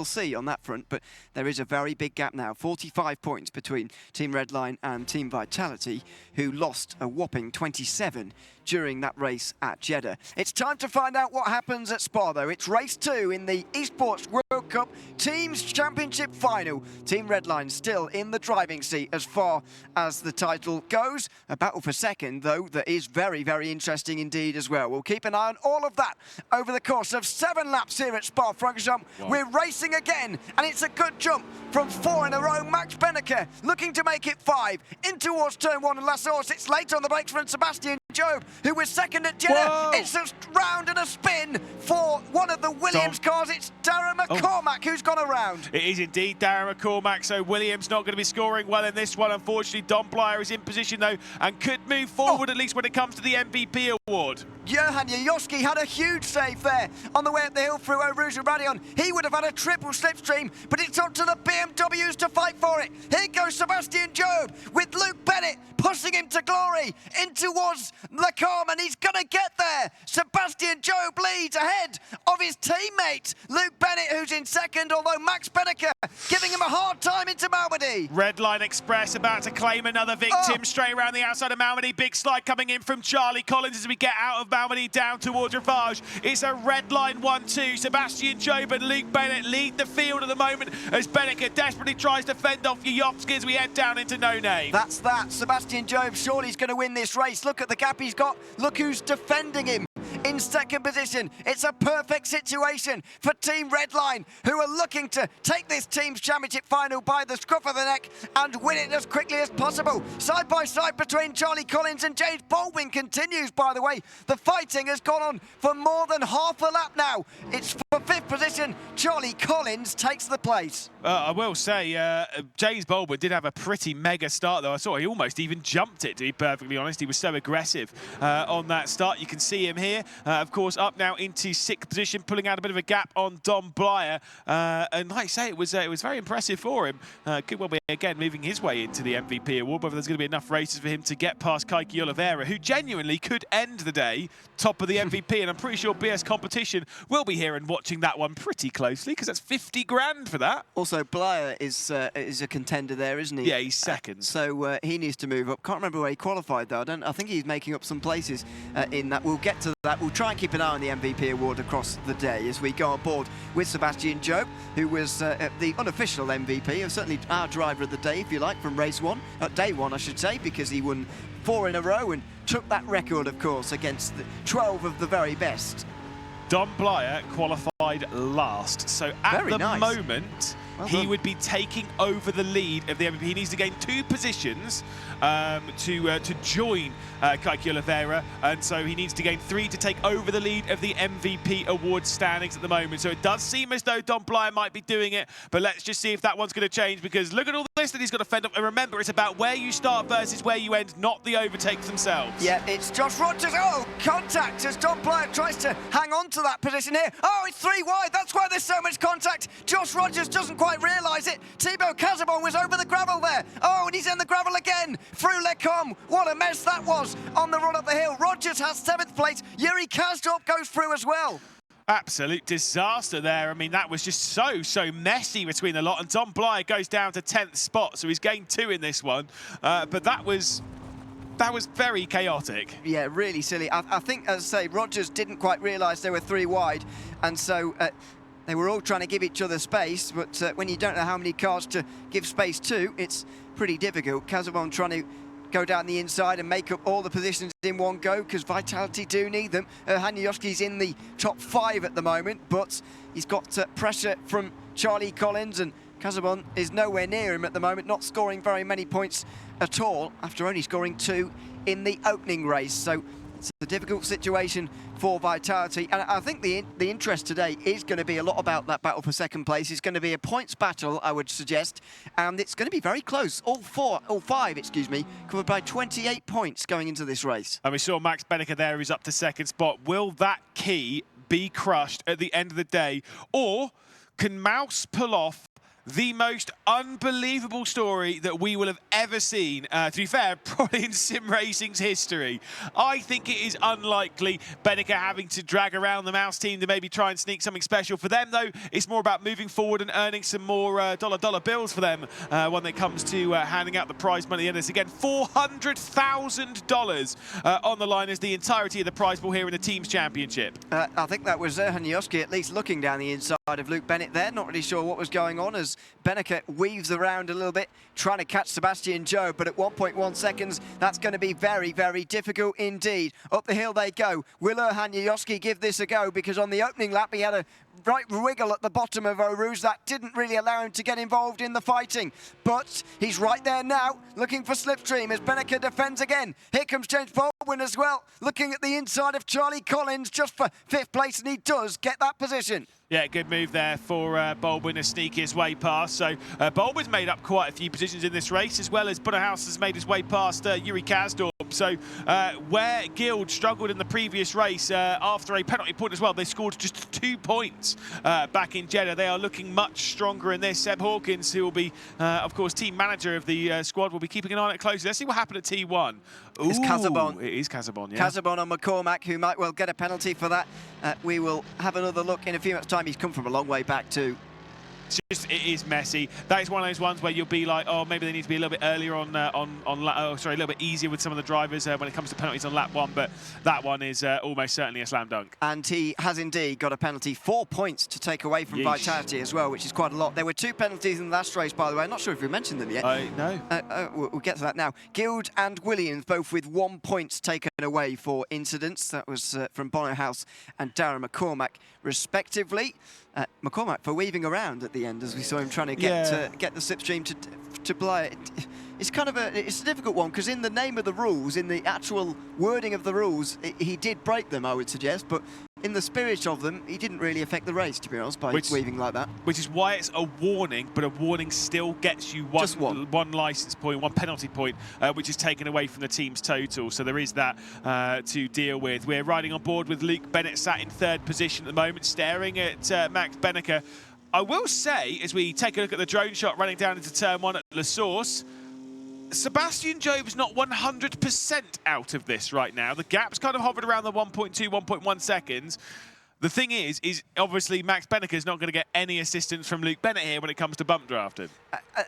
we'll see on that front, but there is a very big gap now. 45 points between Team Redline and Team Vitality, who lost a whopping 27 during that race at Jeddah. It's time to find out what happens at Spa, though. It's race 2 in the Esports World Cup Teams Championship Final. Team Redline still in the driving seat as far as the title goes. A battle for second, though, that is very, very interesting indeed as well. We'll keep an eye on all of that over the course of 7 laps here at Spa-Francorchamps. Wow. We're racing again, and it's a good jump from 4 in a row. Max Benneker looking to make it 5 in towards turn 1, and La Source. It's late on the brakes for Sebastian Job, who was second at Jeddah. Whoa. It's a round and a spin for one of the Williams cars. It's Darren McCormack who's gone around. It is indeed Darren McCormack, so Williams not going to be scoring well in this one. Unfortunately, Don Blyer is in position, though, and could move forward, at least when it comes to the MVP award. Johan Jajoski had a huge save there on the way up the hill through Eau Rouge and Radion. He would have had a triple slipstream, but it's up to the BMWs to fight for it. Here goes Sebastian Job with Luke Bennett pushing him to glory in towards Lacombe, and he's going to get there. Sebastian Job leads ahead of his teammate Luke Bennett, who's in second, although Max Benneker giving him a hard time into Malmedy. Redline Express about to claim another victim straight around the outside of Malmedy. Big slide coming in from Charlie Collins as we get out of Malmedy down towards Ravage. It's a Redline 1-2. Sebastian Job and Luke Bennett lead the field at the moment as Benneker desperately tries to fend off Jajoski as we head down into No Name. That's that. Sebastian Job surely is going to win this race. Look at the gap he's got. Look who's defending him in second position. It's a perfect situation for Team Redline, who are looking to take this Team's Championship final by the scruff of the neck and win it as quickly as possible. Side by side between Charlie Collins and James Baldwin continues, by the way. The fighting has gone on for more than half a lap now. It's for 5th position. Charlie Collins takes the place. I will say, James Baldwin did have a pretty mega start, though. I saw he almost even jumped it, to be perfectly honest. He was so aggressive on that start. You can see him here, of course, up now into 6th position, pulling out a bit of a gap on Don Blyer. And like I say, it was very impressive for him. Could well be, again, moving his way into the MVP award, whether there's going to be enough races for him to get past Kaiki Oliveira, who genuinely could end the day top of the MVP. And I'm pretty sure BS Competition will be here and watching that one pretty closely, because that's 50 grand for that. Also, Blyer is a contender there, isn't he? Yeah, he's second. So he needs to move up. Can't remember where he qualified, though. I think he's making up some places in that. We'll get to that. We'll try and keep an eye on the MVP award across the day as we go on board with Sebastian Job, who was the unofficial MVP, or certainly our driver of the day, if you like, from race 1. Day 1, I should say, because he won 4 in a row and took that record, of course, against the 12 of the very best. Don Blyer qualified last, so at the moment, he would be taking over the lead of the MVP. He needs to gain 2 positions to join Kaiki Oliveira, and so he needs to gain 3 to take over the lead of the MVP award standings at the moment. So it does seem as though Don Blyer might be doing it, but let's just see if that one's going to change, because look at all this that he's got to fend up. And remember, it's about where you start versus where you end, not the overtakes themselves. Yeah, it's Josh Rogers. Oh, contact as Don Blyer tries to hang on to that position here. Oh, it's 3 wide. That's why there's so much contact. Josh Rogers doesn't quite realise it. Thibaut Casabon was over the gravel there. Oh, and he's in the gravel again. Through Lecombe. What a mess that was on the run up the hill. Rogers has 7th place. Yuri Kazdorp goes through as well. Absolute disaster there. I mean, that was just so messy between the lot. And Don Blyer goes down to 10th spot, so he's gained 2 in this one. But that was very chaotic. Yeah, really silly. I think, as I say, Rogers didn't quite realise they were 3 wide, and so they were all trying to give each other space, but when you don't know how many cars to give space to, it's pretty difficult. Casabon trying to go down the inside and make up all the positions in one go, because Vitality do need them. Hanyoski's in the top 5 at the moment, but he's got pressure from Charlie Collins, and Casabon is nowhere near him at the moment, not scoring very many points at all after only scoring 2 in the opening race. So it's a difficult situation for Vitality, and I think the interest today is going to be a lot about that battle for second place. It's going to be a points battle, I would suggest, and it's going to be very close. All 5, excuse me, covered by 28 points going into this race. And we saw Max Benneker there, who's up to 2nd spot. Will that key be crushed at the end of the day, or can Mouse pull off The most unbelievable story that we will have ever seen, to be fair, probably in sim racing's history. I think it is unlikely Bennica having to drag around the mouse team to maybe try and sneak something special. For them, though, it's more about moving forward and earning some more dollar bills for them when it comes to handing out the prize money in this. Again, $400,000 on the line as the entirety of the prize pool here in the Teams Championship. I think that was Hanyoski at least looking down the inside of Luke Bennett there. Not really sure what was going on as Bennica weaves around a little bit, trying to catch Sebastian Joe, but at 1.1 seconds, that's going to be very, very difficult indeed. Up the hill they go. Will Hanyoski give this a go? Because on the opening lap, he had a right wiggle at the bottom of Eau Rouge. That didn't really allow him to get involved in the fighting. But he's right there now, looking for slipstream as Bennica defends again. Here comes James Baldwin as well, looking at the inside of Charlie Collins just for 5th place, and he does get that position. Yeah, good move there for Baldwin to sneak his way past. So Baldwin's made up quite a few positions in this race, as well as Bunnerhaus has made his way past Yuri Kazdorp. So where Guild struggled in the previous race after a penalty point as well, they scored just 2 points back in Jeddah. They are looking much stronger in this. Seb Hawkins, who will be, of course, team manager of the squad, will be keeping an eye on it closely. Let's see what happened at T1. Ooh, it's Casabon. It is Casabon, yeah. Casabon on McCormack, who might well get a penalty for that. We will have another look in a few minutes' time. He's come from a long way back too. It is messy. That is one of those ones where you'll be like, oh, maybe they need to be a little bit earlier a little bit easier with some of the drivers when it comes to penalties on lap 1, but that one is almost certainly a slam dunk. And he has indeed got a penalty, 4 points to take away from Vitality as well, which is quite a lot. There were 2 penalties in the last race, by the way. I'm not sure if we mentioned them yet. No. We'll get to that now. Guild and Williams both with 1 point taken away for incidents. That was from Bonnerhaus and Darren McCormack, respectively. McCormack for weaving around at the end as we saw him trying to get the slipstream to play. It's kind of it's a difficult one because in the name of the rules, in the actual wording of the rules, he did break them, I would suggest, but in the spirit of them, he didn't really affect the race, to be honest, by weaving like that. Which is why it's a warning, but a warning still gets you one licence point, 1 penalty point, which is taken away from the team's total. So there is that to deal with. We're riding on board with Luke Bennett sat in 3rd position at the moment, staring at Max Bennica. I will say, as we take a look at the drone shot running down into turn 1 at La Source, Sebastian Job's not 100% out of this right now. The gap's kind of hovered around the 1.2, 1.1 seconds. The thing is obviously Max Bennica is not going to get any assistance from Luke Bennett here when it comes to bump drafting.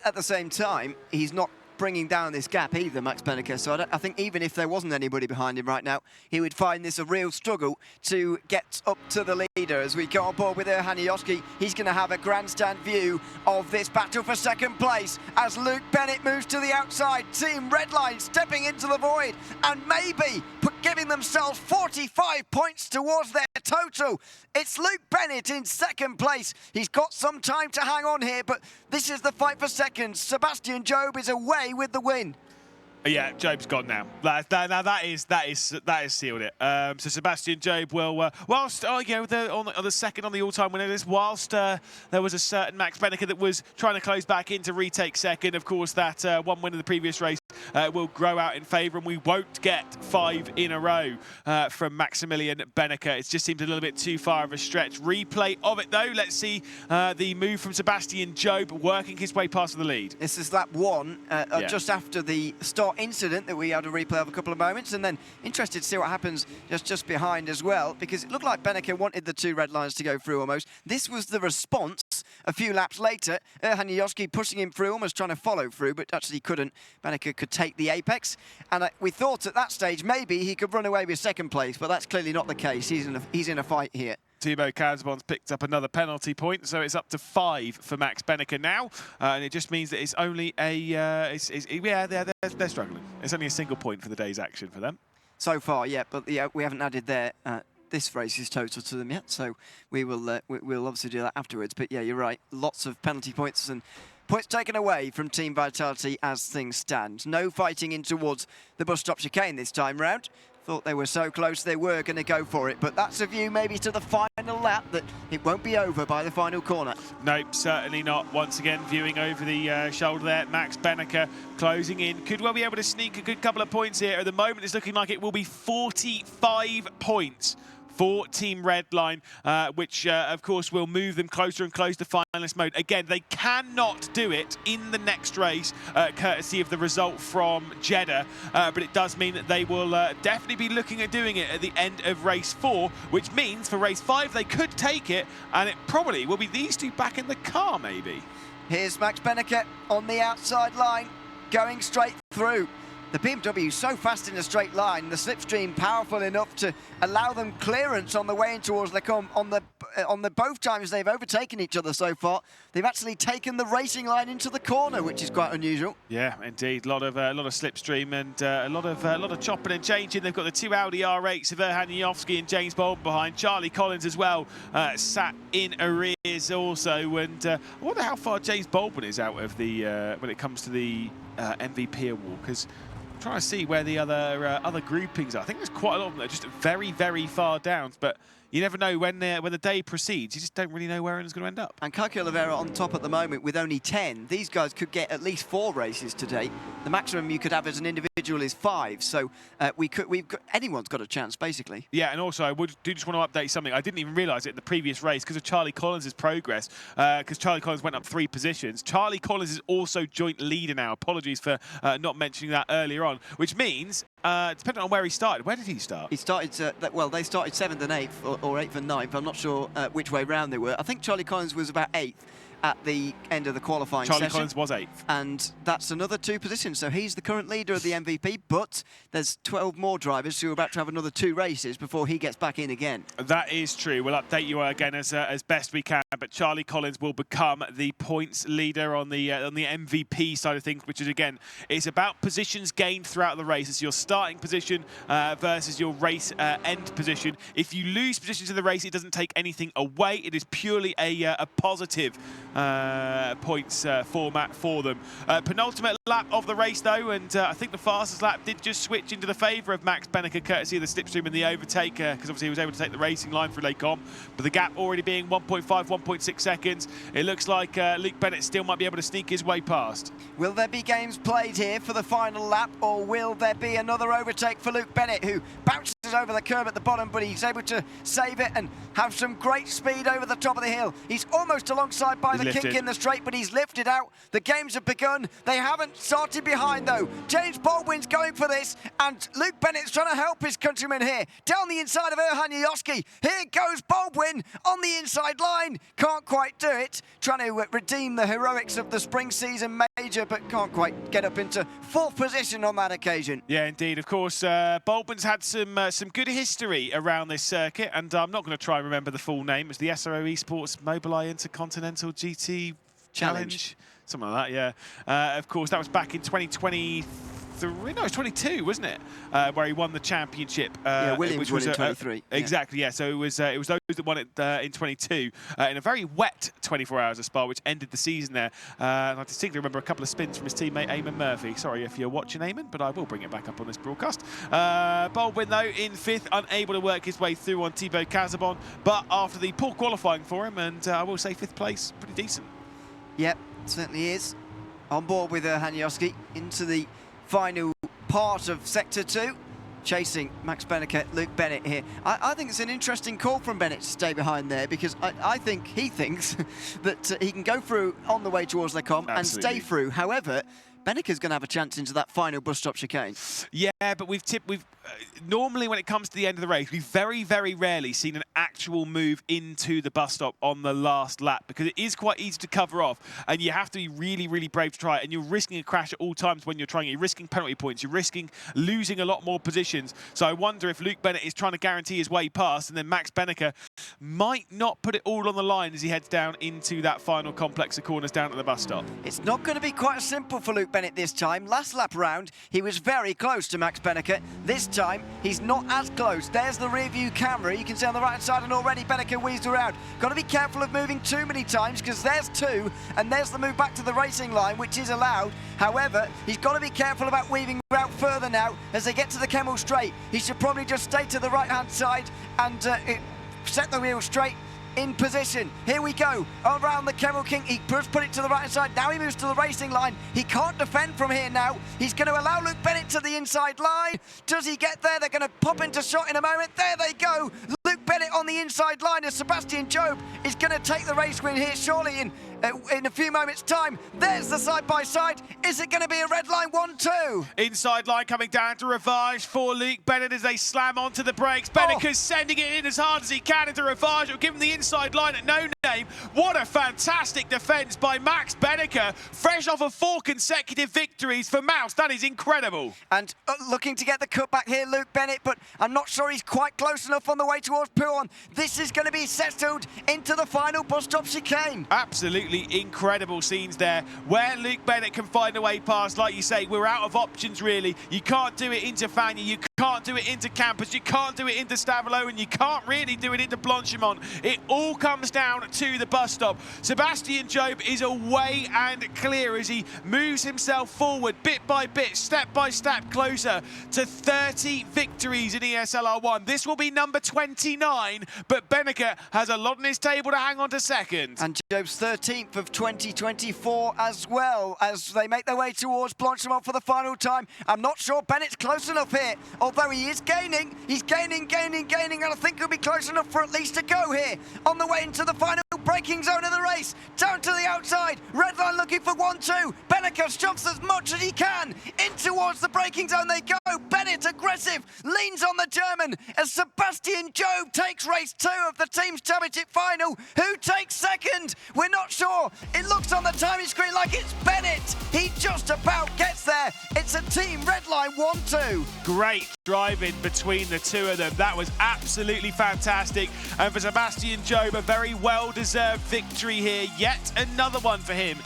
At the same time, he's not bringing down this gap either, Max Bennica. So I think even if there wasn't anybody behind him right now, he would find this a real struggle to get up to the leader. As we go on board with Hanyoski, he's going to have a grandstand view of this battle for 2nd place as Luke Bennett moves to the outside. Team Redline stepping into the void and maybe giving themselves 45 points towards their total. It's Luke Bennett in 2nd place. He's got some time to hang on here, but this is the fight for 2nd. Sebastian Job is away with the win. Yeah, Job's gone now. That is sealed it. So Sebastian Job will, whilst on the second on the all-time winner list, whilst there was a certain Max Bennica that was trying to close back in to retake 2nd. Of course, that 1 win in the previous race will grow out in favour, and we won't get 5 in a row from Maximilian Bennica. It just seems a little bit too far of a stretch. Replay of it though. Let's see the move from Sebastian Job working his way past the lead. This is lap 1, just after the start incident that we had a replay of a couple of moments, and then interested to see what happens just behind as well, because it looked like Bennica wanted the 2 red lines to go through almost. This was the response a few laps later. Hanyoski pushing him through, almost trying to follow through, but actually couldn't. Bennica could take the apex, and we thought at that stage maybe he could run away with 2nd place, but that's clearly not the case. He's in a fight here. Thibaut Casabon's picked up another penalty point, so it's up to 5 for Max Bennica now, and it just means that it's only they're struggling. It's only a single point for the day's action for them. So far, yeah, but we haven't added this race's total to them yet, so we'll obviously do that afterwards. But yeah, you're right, lots of penalty points and points taken away from Team Vitality as things stand. No fighting in towards the bus stop chicane this time round. Thought they were so close they were going to go for it, but that's a view maybe to the final lap that it won't be over by the final corner. Nope, certainly not. Once again, viewing over the shoulder there, Max Bennica closing in. Could well be able to sneak a good couple of points here. At the moment, it's looking like it will be 45 points for Team Redline, which, of course, will move them closer and closer to finalist mode. Again, they cannot do it in the next race, courtesy of the result from Jeddah, but it does mean that they will definitely be looking at doing it at the end of race 4, which means for race 5 they could take it, and it probably will be these two back in the car, maybe. Here's Max Benecke on the outside line, going straight through. The BMW is so fast in a straight line, the slipstream powerful enough to allow them clearance on the way in towards Lecombe. On the both times they've overtaken each other so far, they've actually taken the racing line into the corner, which is quite unusual. Yeah, indeed, a lot of slipstream and a lot of chopping and changing. They've got the two Audi R8s of Erhan Yofsky and James Bolton behind. Charlie Collins as well, sat in arrears also, and I wonder how far James Bolton is out of the when it comes to the MVP award, because trying to see where the other groupings are. I think there's quite a lot of them that are just very, very far down, but you never know when the day proceeds. You just don't really know where anyone's going to end up. And Kaki Oliveira on top at the moment with only 10. These guys could get at least 4 races today. The maximum you could have as an individual is 5. So anyone's got a chance, basically. Yeah, and also I do just want to update something. I didn't even realise it in the previous race because of Charlie Collins' progress, because Charlie Collins went up 3 positions. Charlie Collins is also joint leader now. Apologies for not mentioning that earlier on, which means, depending on where he started, where did he start? He started, well, they started 7th and 8th, or 8th and 9th. I'm not sure which way round they were. I think Charlie Collins was about 8th at the end of the qualifying session. Charlie Collins was 8th. And that's another 2 positions. So he's the current leader of the MVP, but there's 12 more drivers who are about to have another 2 races before he gets back in again. That is true. We'll update you again as best we can, but Charlie Collins will become the points leader on the MVP side of things, which is, again, it's about positions gained throughout the race. It's your starting position versus your race end position. If you lose positions in the race, it doesn't take anything away. It is purely a positive points format for them. Penultimate lap of the race though, and I think the fastest lap did just switch into the favour of Max Benecke, courtesy of the slipstream and the overtake, because obviously he was able to take the racing line for Lecombe, but the gap already being 1.5, 1.6 seconds. It looks like Luke Bennett still might be able to sneak his way past. Will there be games played here for the final lap, or will there be another overtake for Luke Bennett, who bounces over the curb at the bottom, but he's able to save it and have some great speed over the top of the hill. He's almost alongside by the kink in the straight, but he's lifted out. The games have begun. They haven't started behind though. James Baldwin's going for this, and Luke Bennett's trying to help his countryman here. Down the inside of Erhan Yofsky. Here goes Baldwin on the inside line. Can't quite do it. Trying to redeem the heroics of the spring season major, but can't quite get up into 4th position on that occasion. Yeah, indeed. Of course, Baldwin's had some good history around this circuit, and I'm not going to try and remember the full name. It's the SRO Esports Mobileye Intercontinental GT Challenge. Something like that, yeah. Of course, that was back in 2023. No, it was 22, wasn't it? Where he won the championship. Yeah, Williams won in 23. Exactly, yeah. So it was those that won it in 22 in a very wet 24 hours of Spa, which ended the season there. And I distinctly remember a couple of spins from his teammate Eamon Murphy. Sorry if you're watching, Eamon, but I will bring it back up on this broadcast. Baldwin, though, in 5th, unable to work his way through on Thibaut Casabon, but after the poor qualifying for him, and I will say 5th place, pretty decent. Yep, certainly is. On board with Erhan Yofsky into the final part of Sector 2, chasing Max Benecke, Luke Bennett here. I think it's an interesting call from Bennett to stay behind there, because I think he thinks that he can go through on the way towards Lecombe and stay through. However, Benecke's going to have a chance into that final bus stop chicane. Yeah, but we've normally when it comes to the end of the race, we've very, very rarely seen an actual move into the bus stop on the last lap, because it is quite easy to cover off, and you have to be really, really brave to try it, and you're risking a crash at all times when you're trying it. You're risking penalty points, you're risking losing a lot more positions. So I wonder if Luke Bennett is trying to guarantee his way past, and then Max Benecke might not put it all on the line as he heads down into that final complex of corners down at the bus stop. It's not going to be quite simple for Luke Bennett this time. Last lap round, he was very close to Max Benecke. This time, he's not as close. There's the rear view camera. You can see on the right-hand side, and already Benecke weased around. Got to be careful of moving too many times, because there's 2, and there's the move back to the racing line, which is allowed. However, he's got to be careful about weaving out further now as they get to the Kemmel Straight. He should probably just stay to the right-hand side and set the wheel straight. In position. Here we go. Around the Kemmel King. He just put it to the right side. Now he moves to the racing line. He can't defend from here now. He's going to allow Luke Bennett to the inside line. Does he get there? They're going to pop into shot in a moment. There they go. Luke Bennett on the inside line as Sebastian Job is going to take the race win here surely in a few moments' time. There's the side-by-side. Is it going to be a red line 1-2? Inside line coming down to Ravage for Luke Bennett as they slam onto the brakes. Benneker's sending it in as hard as he can into Ravage. It'll give him the inside line at no name. What a fantastic defence by Max Benneker. Fresh off of 4 consecutive victories for Mouse. That is incredible. And looking to get the cutback here, Luke Bennett, but I'm not sure he's quite close enough on the way towards Pouon. This is going to be settled into the final bus stop chicane. Absolutely incredible scenes there where Luke Bennett can find a way past. Like you say, we're out of options really. You can't do it into Fagny, you can't do it into Campus, you can't do it into Stavelo, and you can't really do it into Blanchimont. It all comes down to the bus stop. Sebastian Job is away and clear as he moves himself forward bit by bit, step by step, closer to 30 victories in ESL R1. This will be number 29, but Benneker has a lot on his table to hang on to second. And Job's 13th of 2024 as well as they make their way towards Blanchimont for the final time. I'm not sure Bennett's close enough here, although he is gaining. He's gaining, and I think he'll be close enough for at least a go here. On the way into the final braking zone of the race, down to the outside, red line looking for 1-2. Benneker jumps as much as he can. In towards the braking zone they go. Bennett aggressive, leans on the German as Sebastian Job takes race 2 of the Teams Championship final. Who takes second? We're not sure. It looks on the timing screen like it's Bennett. He just about gets there. It's a team red line 1-2. Great driving between the two of them. That was absolutely fantastic. And for Sebastian Job, a very well-deserved victory here. Yet another one for him.